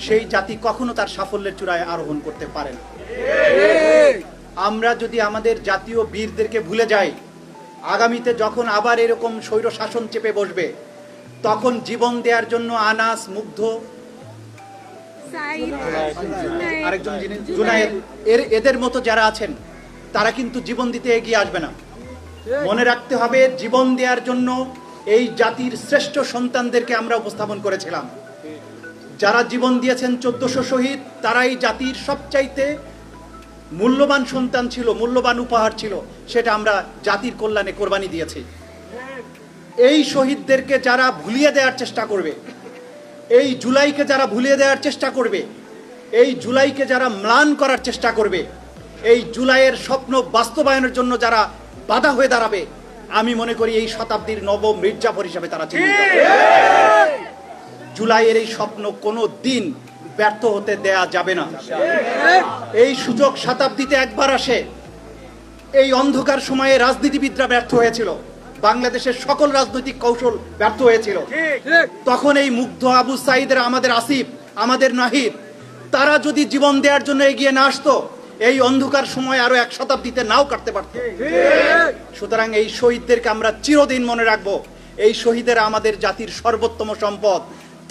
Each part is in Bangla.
সেই জাতি কখনো তার সাফল্যের চূড়ায় আরোহণ করতে পারে না। আমরা যদি আমাদের জাতীয় বীরদেরকে ভুলে যাই, আগামীতে যখন আবার এরকম স্বৈর শাসন চেপে বসবে, তখন জীবন দেওয়ার জন্য আনাস, মুগ্ধ, আরেকজন যিনি জুনায়েদ, এদের মতো যারা আছেন তারা কিন্তু জীবন দিতে এগিয়ে আসবে না। মনে রাখতে হবে, জীবন দেওয়ার জন্য এই জাতির শ্রেষ্ঠ সন্তানদেরকে আমরা উপস্থাপন করেছিলাম। যারা জীবন দিয়েছেন 1400 শহীদ, তারা এই জাতির সবচাইতে মূল্যবান সন্তান ছিল, মূল্যবান উপহার ছিল, সেটা আমরা জাতির কল্যাণে কোরবানি দিয়েছি। এই শহীদদেরকে যারা ভুলিয়ে দেওয়ার চেষ্টা করবে, এই জুলাইকে যারা ভুলিয়ে দেওয়ার চেষ্টা করবে, এই জুলাইকে যারা ম্লান করার চেষ্টা করবে, এই জুলাইয়ের স্বপ্ন বাস্তবায়নের জন্য যারা বাধা হয়ে দাঁড়াবে, আমি মনে করি এই শতাব্দীর নবম মির্জাফর হিসাবে তারা চিহ্নিত হবে। জুলাইয়ের এই স্বপ্ন কোনো দিন ব্যর্থ হতে দেয়া যাবে না। এই সুযোগ শতাব্দীতে একবার আসে। এই অন্ধকার সময়ে রাজনীতিবিদরা ব্যর্থ হয়েছিল, বাংলাদেশের সকল রাজনৈতিক কৌশল ব্যর্থ হয়েছিল। তখন এই মুগ্ধ, আবু সাইদের, আমাদের আসিফ, আমাদের নাহিদ, তারা যদি জীবন দেওয়ার জন্য এগিয়ে না আসতো, এই অন্ধকার সময় আরো এক শতাব্দীতে নাও কাটতে পারত। সুতরাং এই শহীদদেরকে আমরা চিরদিন মনে রাখবো। এই শহীদেরা আমাদের জাতির সর্বোত্তম সম্পদ।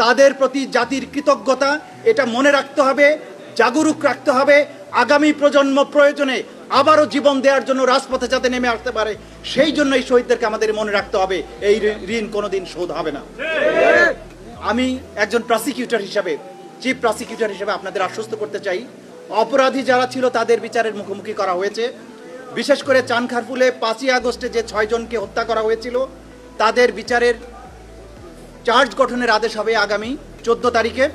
তাদের প্রতি জাতির কৃতজ্ঞতা এটা মনে রাখতে হবে, জাগরুক রাখতে হবে। আগামী প্রজন্ম প্রয়োজনে আবারও জীবন দেওয়ার জন্য রাজপথে যাতে নেমে আসতে পারে, সেই জন্য এই শহীদদেরকে আমাদের মনে রাখতে হবে। এই ঋণ কোনোদিন শোধ হবে না। আমি একজন প্রসিকিউটর হিসাবে, চিফ প্রসিকিউটর হিসেবে আপনাদের আশ্বস্ত করতে চাই, অপরাধী যারা ছিল তাদের বিচারের মুখোমুখি করা হয়েছে। বিশেষ করে চানখারপুলে 5ই আগস্টে যে 6 জনকে হত্যা করা হয়েছিল, তাদের বিচারের চার্জ গঠনের আদেশ হবে আগামী 14 তারিখে,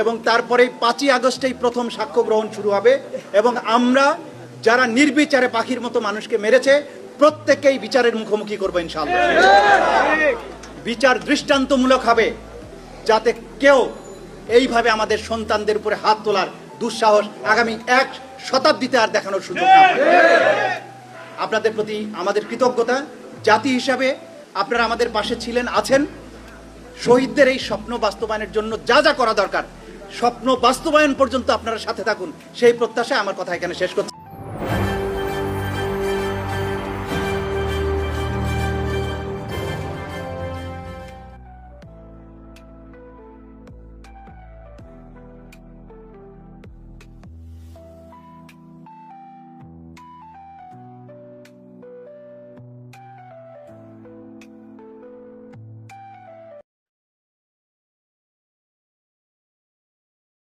এবং তারপরে 5ই আগস্টেই প্রথম সাক্ষ্য গ্রহণ শুরু হবে। এবং আমরা যারা নির্বিচারে পাখির মতো মানুষকে মেরেছে, প্রত্যেককেই বিচারের মুখোমুখি করবো ইনশাআল্লাহ। বিচার দৃষ্টান্তমূলক হবে, যাতে কেউ এইভাবে আমাদের সন্তানদের উপরে হাত তোলার দুঃসাহস আগামী এক শতাব্দীতে আর দেখানোর সুযোগ না পায়। আপনাদের প্রতি আমাদের কৃতজ্ঞতা। জাতি হিসাবে আপনারা আমাদের পাশে ছিলেন, আছেন। শহীদদের এই স্বপ্ন বাস্তবায়নের জন্য যা যা করা দরকার, স্বপ্ন বাস্তবায়ন পর্যন্ত আপনারা সাথে থাকুন, সেই প্রত্যাশায় আমার কথা এখানে শেষ করছি।